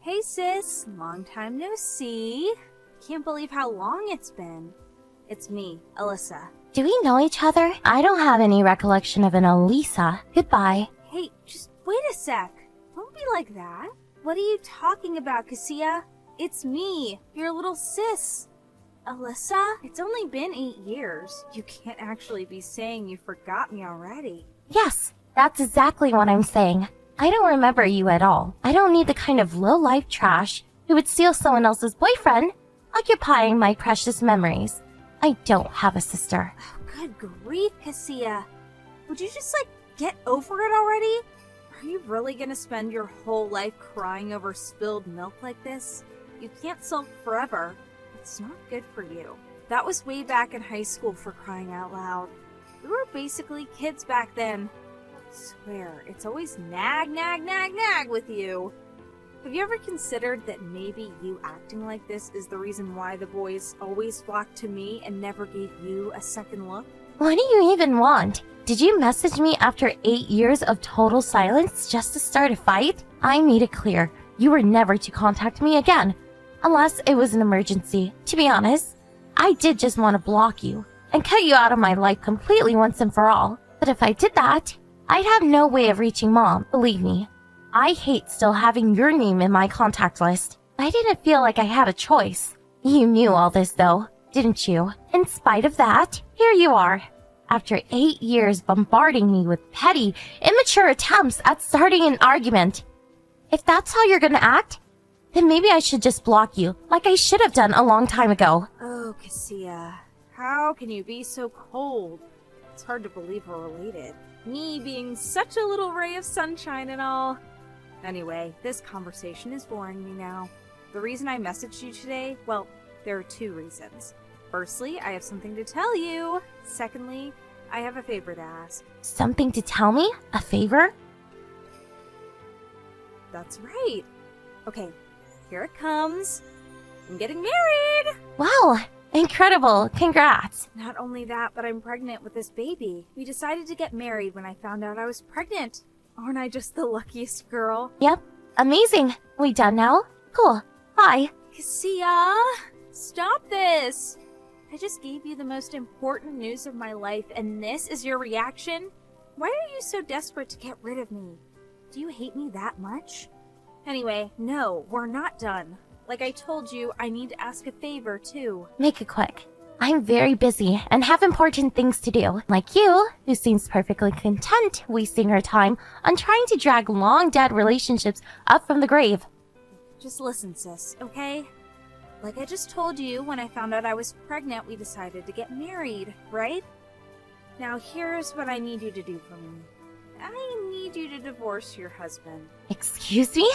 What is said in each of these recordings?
Hey sis, long time no see. Can't believe how long it's been. It's me, Alyssa. Do we know each other? I don't have any recollection of an Elisa. Goodbye. Hey, just wait a sec. Don't be like that. What are you talking about, Cassia? It's me, your little sis. Alyssa, it's only been 8 years. You can't actually be saying you forgot me already. Yes, that's exactly what I'm saying. I don't remember you at all. I don't need the kind of low-life trash who would steal someone else's boyfriend, occupying my precious memories. I don't have a sister. Oh, good grief, Cassia. Would you just, get over it already? Are you really gonna spend your whole life crying over spilled milk like this? You can't sulk forever. It's not good for you. That was way back in high school, for crying out loud. We were basically kids back then. I swear, it's always nag with you. Have you ever considered that maybe you acting like this is the reason why the boys always flocked to me and never gave you a second look? What do you even want? Did you message me after 8 years of total silence just to start a fight? I made it clear you were never to contact me again, unless it was an emergency. To be honest, I did just want to block you and cut you out of my life completely once and for all. But if I did that, I'd have no way of reaching Mom, believe me. I hate still having your name in my contact list. I didn't feel like I had a choice. You knew all this though, didn't you? In spite of that, here you are. After 8 years bombarding me with petty, immature attempts at starting an argument. If that's how you're gonna act, then maybe I should just block you, like I should have done a long time ago. Oh, Cassia, how can you be so cold? It's hard to believe we're related. Me being such a little ray of sunshine and all. Anyway, this conversation is boring me now. The reason I messaged you today, well, there are 2 reasons. Firstly, I have something to tell you. Secondly, I have a favor to ask. Something to tell me? A favor? That's right. Okay, here it comes. I'm getting married! Wow, incredible. Congrats. Not only that, but I'm pregnant with this baby. We decided to get married when I found out I was pregnant. Aren't I just the luckiest girl? Yep, amazing. We done now? Cool. Bye. Cassia, stop this! I just gave you the most important news of my life, and this is your reaction? Why are you so desperate to get rid of me? Do you hate me that much? Anyway, no, we're not done. Like I told you, I need to ask a favor, too. Make it quick. I'm very busy and have important things to do. Like you, who seems perfectly content wasting her time on trying to drag long-dead relationships up from the grave. Just listen, sis, okay? Like I just told you, when I found out I was pregnant, we decided to get married, right? Now here's what I need you to do for me. I need you to divorce your husband. Excuse me?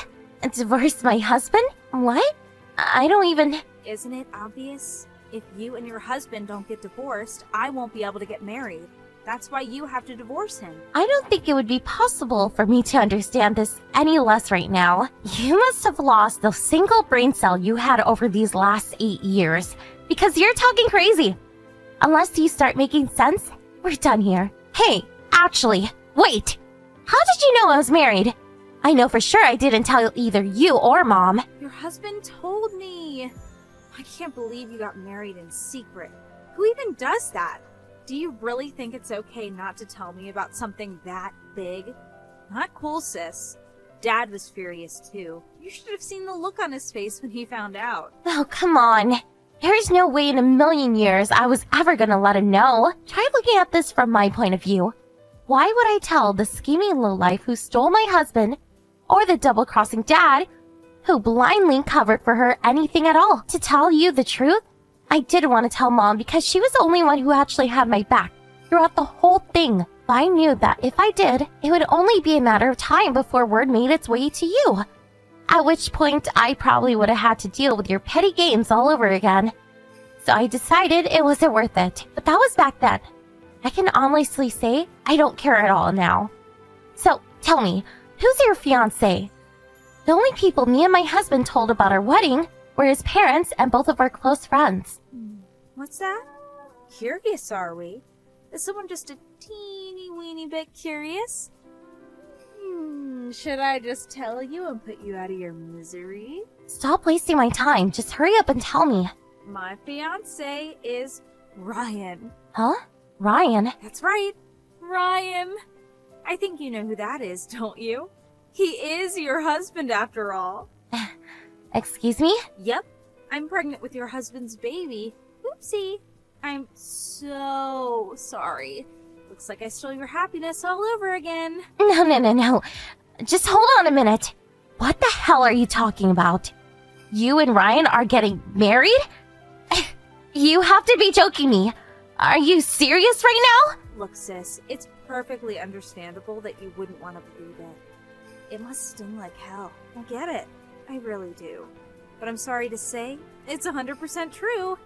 Divorce my husband? What? I don't even... Isn't it obvious? If you and your husband don't get divorced, I won't be able to get married. That's why you have to divorce him. I don't think it would be possible for me to understand this any less right now. You must have lost the single brain cell you had over these last 8 years, because you're talking crazy. Unless you start making sense, we're done here. Hey, actually, wait! How did you know I was married? I know for sure I didn't tell either you or Mom. Your husband told me. I can't believe you got married in secret. Who even does that? Do you really think it's okay not to tell me about something that big? Not cool, sis. Dad was furious too. You should have seen the look on his face when he found out. Oh, come on. There's no way in a million years I was ever gonna let him know. Try looking at this from my point of view. Why would I tell the scheming lowlife who stole my husband, or the double-crossing dad who blindly covered for her anything at all? To tell you the truth, I didn't want to tell Mom because she was the only one who actually had my back throughout the whole thing. I knew that if I did, it would only be a matter of time before word made its way to you. At which point, I probably would have had to deal with your petty games all over again. So I decided it wasn't worth it. But that was back then. I can honestly say I don't care at all now. So, tell me, who's your fiancé? The only people me and my husband told about our wedding were his parents and both of our close friends. What's that? Curious, are we? Is someone just a teeny weeny bit curious? Should I just tell you and put you out of your misery? Stop wasting my time. Just hurry up and tell me. My fiancé is Ryan. Huh? Ryan? That's right, Ryan. I think you know who that is, don't you? He is your husband after all. Excuse me? Yep, I'm pregnant with your husband's baby. Oopsie. I'm so sorry. Looks like I stole your happiness all over again. No. Just hold on a minute. What the hell are you talking about? You and Ryan are getting married? You have to be joking me. Are you serious right now? Look, sis, it's perfectly understandable that you wouldn't want to believe it. It must sting like hell. I get it. I really do. But I'm sorry to say, it's 100% true.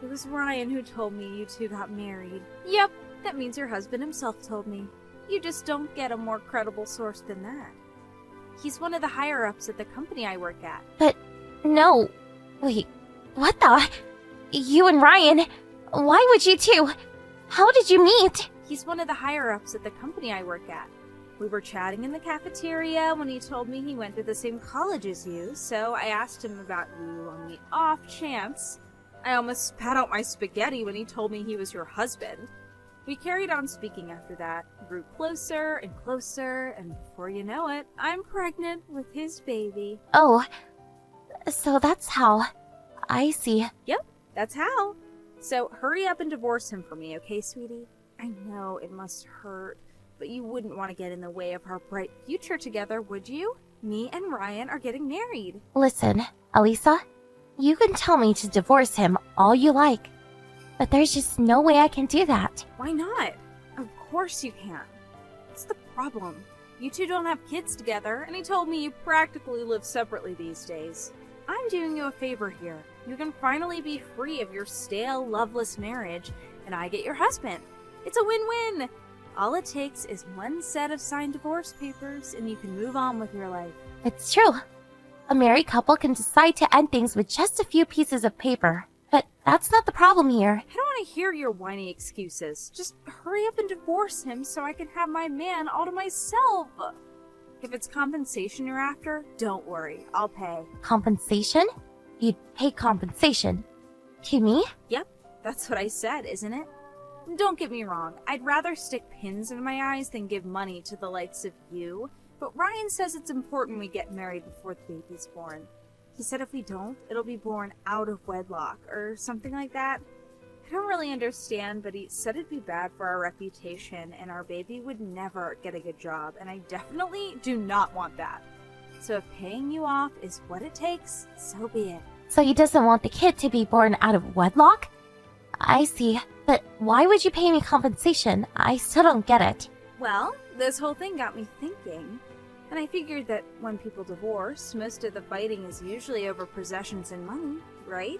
It was Ryan who told me you two got married. Yep, that means your husband himself told me. You just don't get a more credible source than that. He's one of the higher-ups at the company I work at. But, no. Wait, what the? You and Ryan? Why would you two? How did you meet? He's one of the higher-ups at the company I work at. We were chatting in the cafeteria when he told me he went to the same college as you, so I asked him about you on the off chance. I almost spat out my spaghetti when he told me he was your husband. We carried on speaking after that, grew closer and closer, and before you know it, I'm pregnant with his baby. Oh, so that's how. I see. Yep, that's how. So hurry up and divorce him for me, okay, sweetie? I know it must hurt, but you wouldn't want to get in the way of our bright future together, would you? Me and Ryan are getting married. Listen, Elisa, you can tell me to divorce him all you like, but there's just no way I can do that. Why not? Of course you can. What's the problem? You two don't have kids together, and he told me you practically live separately these days. I'm doing you a favor here. You can finally be free of your stale, loveless marriage, and I get your husband. It's a win-win. All it takes is one set of signed divorce papers, and you can move on with your life. It's true. A married couple can decide to end things with just a few pieces of paper. But that's not the problem here. I don't want to hear your whiny excuses. Just hurry up and divorce him so I can have my man all to myself. If it's compensation you're after, don't worry. I'll pay. Compensation? You'd pay compensation. To me? Yep, that's what I said, isn't it? Don't get me wrong, I'd rather stick pins in my eyes than give money to the likes of you, but Ryan says it's important we get married before the baby's born. He said if we don't, it'll be born out of wedlock, or something like that. I don't really understand, but he said it'd be bad for our reputation, and our baby would never get a good job, and I definitely do not want that. So if paying you off is what it takes, so be it. So he doesn't want the kid to be born out of wedlock? I see. But why would you pay me compensation? I still don't get it. Well, this whole thing got me thinking, and I figured that when people divorce, most of the fighting is usually over possessions and money, right?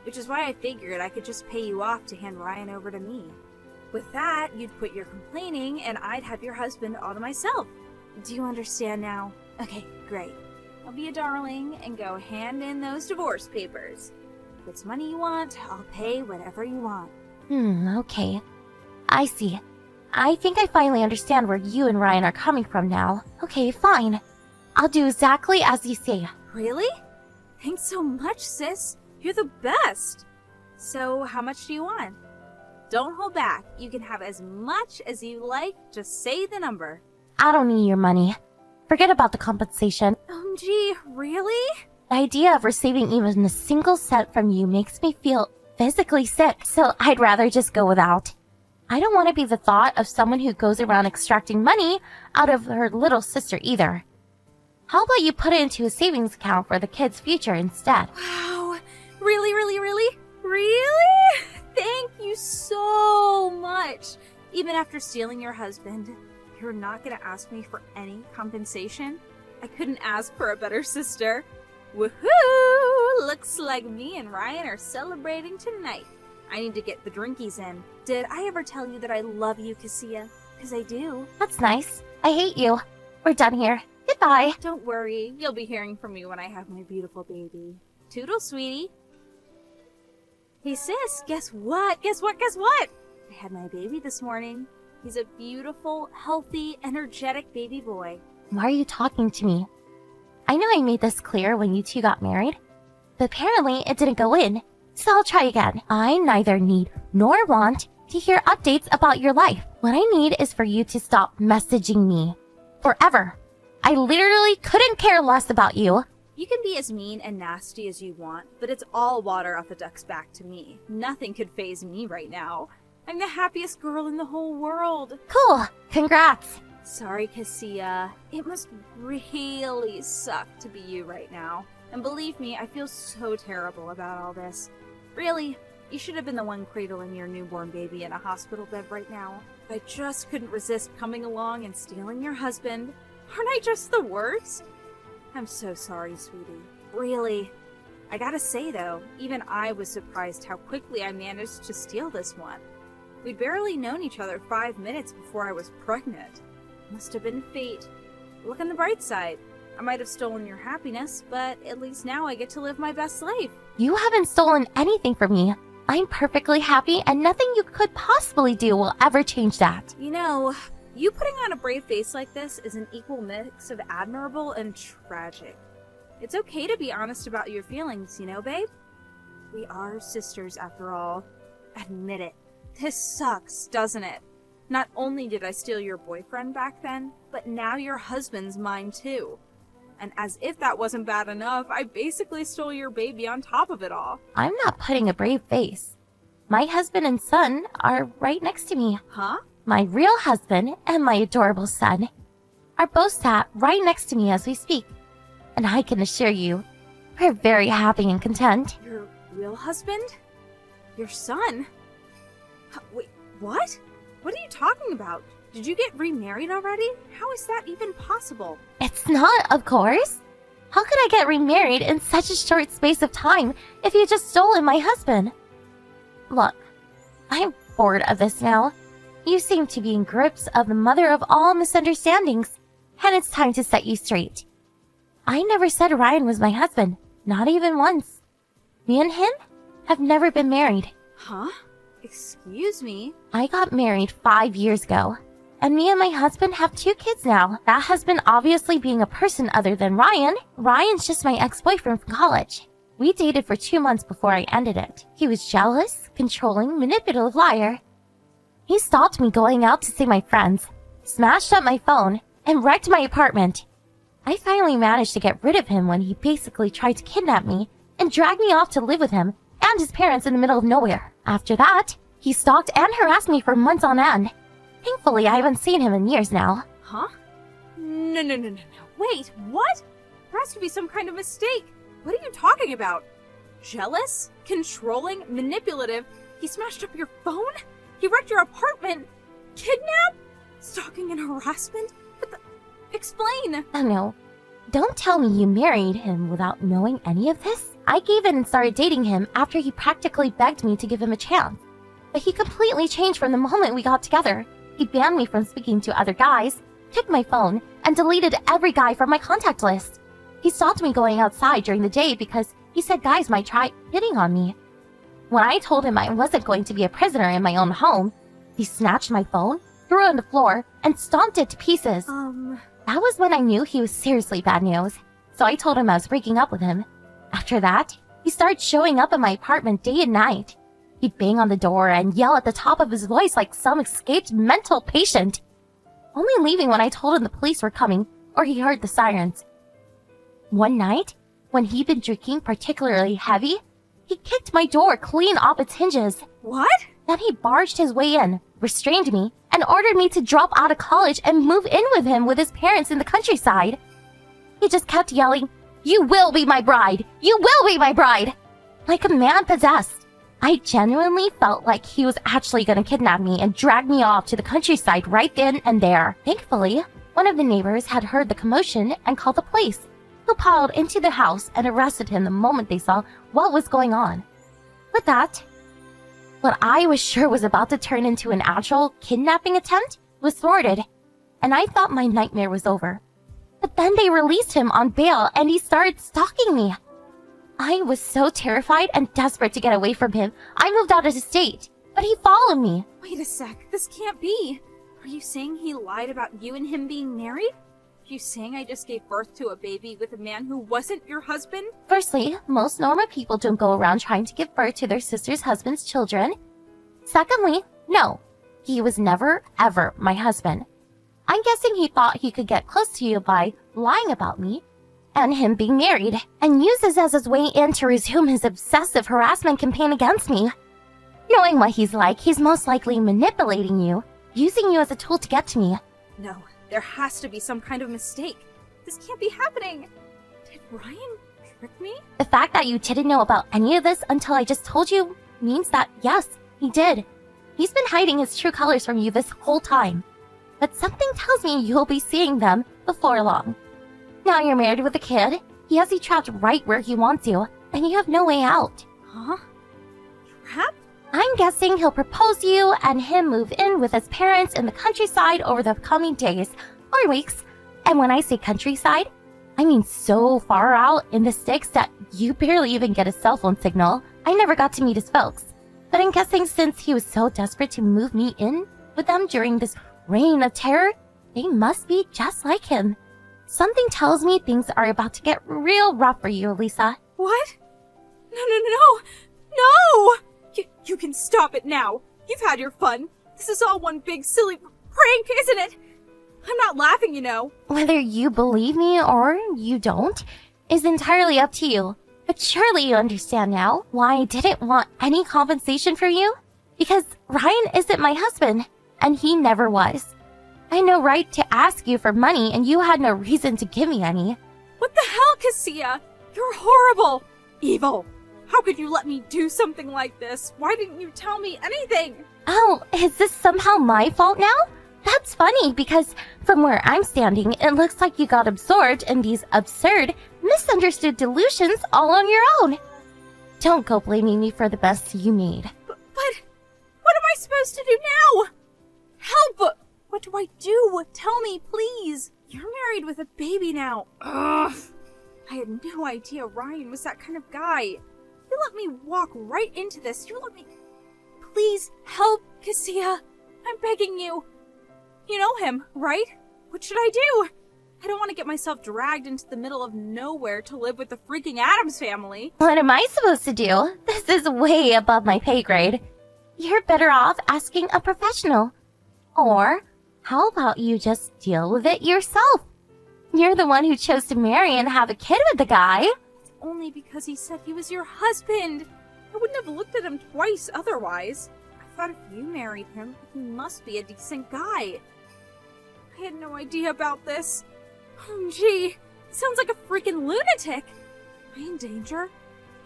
Which is why I figured I could just pay you off to hand Ryan over to me. With that, you'd quit your complaining, and I'd have your husband all to myself. Do you understand now? Okay, great. I'll be a darling and go hand in those divorce papers. If it's money you want, I'll pay whatever you want. Okay. I see. I think I finally understand where you and Ryan are coming from now. Okay, fine. I'll do exactly as you say. Really? Thanks so much, sis. You're the best. So, how much do you want? Don't hold back. You can have as much as you like. Just say the number. I don't need your money. Forget about the compensation. Gee, really? The idea of receiving even a single cent from you makes me feel physically sick, so I'd rather just go without. I don't want to be the thought of someone who goes around extracting money out of her little sister either. How about you put it into a savings account for the kid's future instead? Wow. Really, really, really? Really? Thank you so much. Even after stealing your husband, you're not going to ask me for any compensation? I couldn't ask for a better sister. Woohoo! Looks like me and Ryan are celebrating tonight. I need to get the drinkies in. Did I ever tell you that I love you, Cassia? Because I do. That's nice. I hate you. We're done here. Goodbye. Don't worry. You'll be hearing from me when I have my beautiful baby. Toodle, sweetie. Hey, sis, guess what? Guess what? Guess what? I had my baby this morning. He's a beautiful, healthy, energetic baby boy. Why are you talking to me? I know I made this clear when you two got married, but apparently it didn't go in, so I'll try again. I neither need nor want to hear updates about your life. What I need is for you to stop messaging me. Forever. I literally couldn't care less about you. You can be as mean and nasty as you want, but it's all water off a duck's back to me. Nothing could faze me right now. I'm the happiest girl in the whole world. Cool. Congrats. Sorry, Cassia. It must really suck to be you right now. And believe me, I feel so terrible about all this. Really, you should have been the one cradling your newborn baby in a hospital bed right now. I just couldn't resist coming along and stealing your husband. Aren't I just the worst? I'm so sorry, sweetie. Really. I gotta say, though, even I was surprised how quickly I managed to steal this one. We'd barely known each other 5 minutes before I was pregnant. Must have been fate. Look on the bright side. I might have stolen your happiness, but at least now I get to live my best life. You haven't stolen anything from me. I'm perfectly happy and nothing you could possibly do will ever change that. You know, you putting on a brave face like this is an equal mix of admirable and tragic. It's okay to be honest about your feelings, you know, babe? We are sisters after all. Admit it. This sucks, doesn't it? Not only did I steal your boyfriend back then, but now your husband's mine too. And as if that wasn't bad enough, I basically stole your baby on top of it all. I'm not putting a brave face. My husband and son are right next to me. Huh? My real husband and my adorable son are both sat right next to me as we speak. And I can assure you, we're very happy and content. Your real husband? Your son? Wait, what? What are you talking about? Did you get remarried already? How is that even possible? It's not, of course. How could I get remarried in such a short space of time if you just stolen my husband? Look, I'm bored of this now. You seem to be in grips of the mother of all misunderstandings, and it's time to set you straight. I never said Ryan was my husband, not even once. Me and him have never been married. Huh? Excuse me? I got married 5 years ago, and me and my husband have 2 kids now. That husband obviously being a person other than Ryan. Ryan's just my ex-boyfriend from college. We dated for 2 months before I ended it. He was jealous, controlling, manipulative liar. He stopped me going out to see my friends, smashed up my phone, and wrecked my apartment. I finally managed to get rid of him when he basically tried to kidnap me and drag me off to live with him and his parents in the middle of nowhere. After that, he stalked and harassed me for months on end. Thankfully, I haven't seen him in years now. Huh? No. Wait, what? There has to be some kind of mistake. What are you talking about? Jealous? Controlling? Manipulative? He smashed up your phone? He wrecked your apartment? Kidnap? Stalking and harassment? What the... Explain! Oh no. Don't tell me you married him without knowing any of this. I gave in and started dating him after he practically begged me to give him a chance. But he completely changed from the moment we got together. He banned me from speaking to other guys, took my phone, and deleted every guy from my contact list. He stopped me going outside during the day because he said guys might try hitting on me. When I told him I wasn't going to be a prisoner in my own home, he snatched my phone, threw it on the floor, and stomped it to pieces. That was when I knew he was seriously bad news, so I told him I was breaking up with him. After that, he started showing up at my apartment day and night. He'd bang on the door and yell at the top of his voice like some escaped mental patient, only leaving when I told him the police were coming or he heard the sirens. One night, when he'd been drinking particularly heavy, he kicked my door clean off its hinges. What? Then he barged his way in, restrained me, and ordered me to drop out of college and move in with him with his parents in the countryside. He just kept yelling, "You will be my bride! You will be my bride!" Like a man possessed. I genuinely felt like he was actually going to kidnap me and drag me off to the countryside right then and there. Thankfully, one of the neighbors had heard the commotion and called the police, who piled into the house and arrested him the moment they saw what was going on. With that, what I was sure was about to turn into an actual kidnapping attempt was thwarted, and I thought my nightmare was over. But then they released him on bail and he started stalking me. I was so terrified and desperate to get away from him, I moved out of the state, but he followed me. Wait a sec, this can't be. Are you saying he lied about you and him being married? You saying I just gave birth to a baby with a man who wasn't your husband? Firstly, most normal people don't go around trying to give birth to their sister's husband's children. Secondly, no, he was never, ever my husband. I'm guessing he thought he could get close to you by lying about me and him being married, and use this as his way in to resume his obsessive harassment campaign against me. Knowing what he's like, he's most likely manipulating you, using you as a tool to get to me. No, there has to be some kind of mistake. This can't be happening. Did Ryan trick me? The fact that you didn't know about any of this until I just told you means that, yes, he did. He's been hiding his true colors from you this whole time. But something tells me you'll be seeing them before long. Now you're married with a kid, he has you trapped right where he wants you, and you have no way out. Huh? Trapped? I'm guessing he'll propose you and him move in with his parents in the countryside over the coming days or weeks. And when I say countryside, I mean so far out in the sticks that you barely even get a cell phone signal. I never got to meet his folks. But I'm guessing since he was so desperate to move me in with them during this reign of terror, they must be just like him. Something tells me things are about to get real rough for you, Lisa. What? No! You can stop it now. You've had your fun. This is all one big silly prank, isn't it? I'm not laughing, you know. Whether you believe me or you don't is entirely up to you. But surely you understand now why I didn't want any compensation from you? Because Ryan isn't my husband, and he never was. I had no right to ask you for money, and you had no reason to give me any. What the hell, Cassia? You're horrible. Evil. How could you let me do something like this? Why didn't you tell me anything? Oh, is this somehow my fault now? That's funny, because from where I'm standing, it looks like you got absorbed in these absurd, misunderstood delusions all on your own. Don't go blaming me for the mess you made. But what am I supposed to do now? Help! What do I do? Tell me, please. You're married with a baby now. Ugh. I had no idea Ryan was that kind of guy. You let me walk right into this. You let me... Please help, Cassia. I'm begging you. You know him, right? What should I do? I don't want to get myself dragged into the middle of nowhere to live with the freaking Addams family. What am I supposed to do? This is way above my pay grade. You're better off asking a professional. Or, how about you just deal with it yourself? You're the one who chose to marry and have a kid with the guy. It's only because he said he was your husband. I wouldn't have looked at him twice otherwise. I thought if you married him, he must be a decent guy. I had no idea about this. Oh, gee. Sounds like a freaking lunatic. Am I in danger?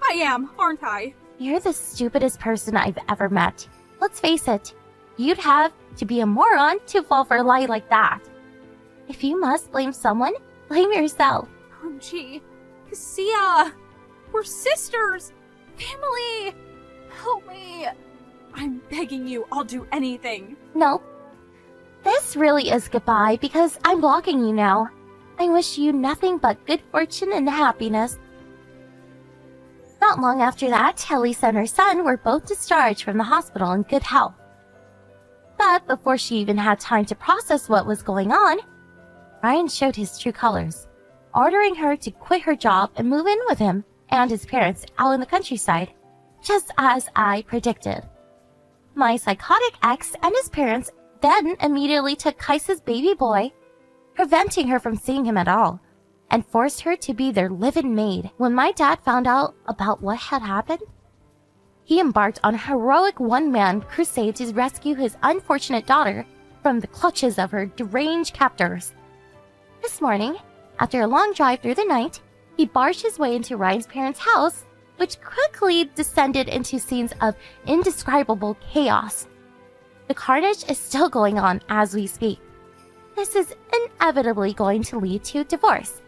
I am, aren't I? You're the stupidest person I've ever met. Let's face it, you'd have to be a moron to fall for a lie like that. If you must blame someone, blame yourself. Oh, gee. Cassia! We're sisters! Family! Help me! I'm begging you, I'll do anything. Nope. This really is goodbye because I'm blocking you now. I wish you nothing but good fortune and happiness. Not long after that, Elisa and her son were both discharged from the hospital in good health. But before she even had time to process what was going on, Ryan showed his true colors, ordering her to quit her job and move in with him and his parents out in the countryside, just as I predicted. My psychotic ex and his parents then immediately took Kaisa's baby boy, preventing her from seeing him at all, and forced her to be their live-in maid. When my dad found out about what had happened, he embarked on a heroic one-man crusade to rescue his unfortunate daughter from the clutches of her deranged captors. This morning, after a long drive through the night, he barged his way into Ryan's parents' house, which quickly descended into scenes of indescribable chaos. The carnage is still going on as we speak. This is inevitably going to lead to divorce.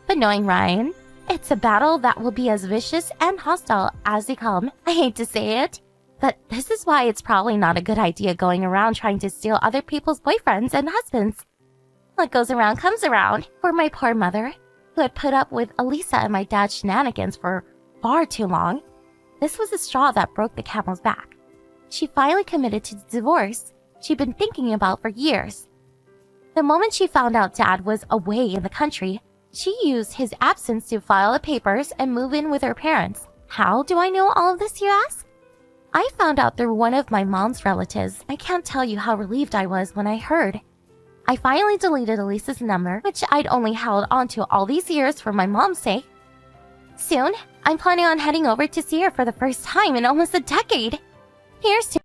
But knowing Ryan, it's a battle that will be as vicious and hostile as they come. I hate to say it, but this is why it's probably not a good idea going around trying to steal other people's boyfriends and husbands. What goes around comes around. For my poor mother, who had put up with Elisa and my dad's shenanigans for far too long, this was the straw that broke the camel's back. She finally committed to the divorce she'd been thinking about for years. The moment she found out Dad was away in the country, she used his absence to file the papers and move in with her parents. How do I know all of this, you ask? I found out through one of my mom's relatives. I can't tell you how relieved I was when I heard. I finally deleted Elise's number, which I'd only held onto all these years for my mom's sake. Soon, I'm planning on heading over to see her for the first time in almost a decade. Here's to